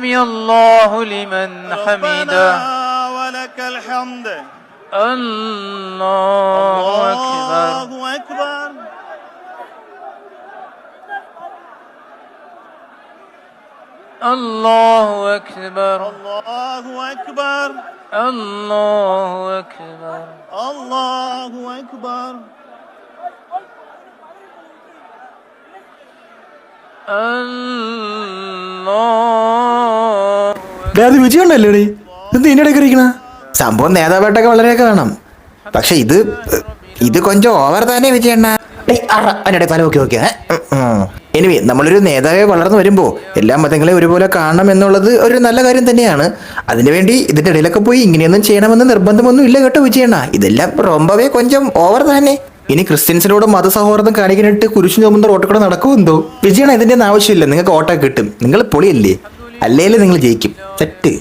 الله لمن حمده ولك الحمد الله أكبر الله أكبر الله أكبر الله أكبر الله أكبر الله അത് വിജയമുണ്ടല്ലേടി എന്ത് ഇതിനിടയ്ക്ക് ഇരിക്കണ സംഭവം നേതാവായിട്ടൊക്കെ വളരെയൊക്കെ വേണം. പക്ഷെ ഇത് കൊഞ്ചം ഓവർ തന്നെ വിജയണ്ണ. തല ഓക്കെ ഓക്കെ. എനിവേ നമ്മളൊരു നേതാവെ വളർന്നു വരുമ്പോൾ എല്ലാ മതങ്ങളെയും ഒരുപോലെ കാണണം എന്നുള്ളത് ഒരു നല്ല കാര്യം തന്നെയാണ്. അതിനുവേണ്ടി ഇതിൻ്റെ ഇടയിലൊക്കെ പോയി ഇങ്ങനെയൊന്നും ചെയ്യണമെന്ന് നിർബന്ധമൊന്നും ഇല്ല കേട്ടോ വിജയണ്ണ. ഇതെല്ലാം റൊമ്പവേ കൊഞ്ചം ഓവർ തന്നെ. ഇനി ക്രിസ്ത്യൻസിനോട് മതസൗഹാർദ്ദം കാണിക്കാനായിട്ട് കുരിശു ചുമന്ന റോട്ടിൽ കൂടെ നടക്കുമെന്തോ വിജയണ്ണ. ഇതിൻ്റെ ഒന്നും ആവശ്യമില്ല. നിങ്ങൾക്ക് ഓട്ട കിട്ടും. നിങ്ങൾ പൊളിയല്ലേ, അല്ലേലും നിങ്ങൾ ജയിക്കും. സെറ്റ്.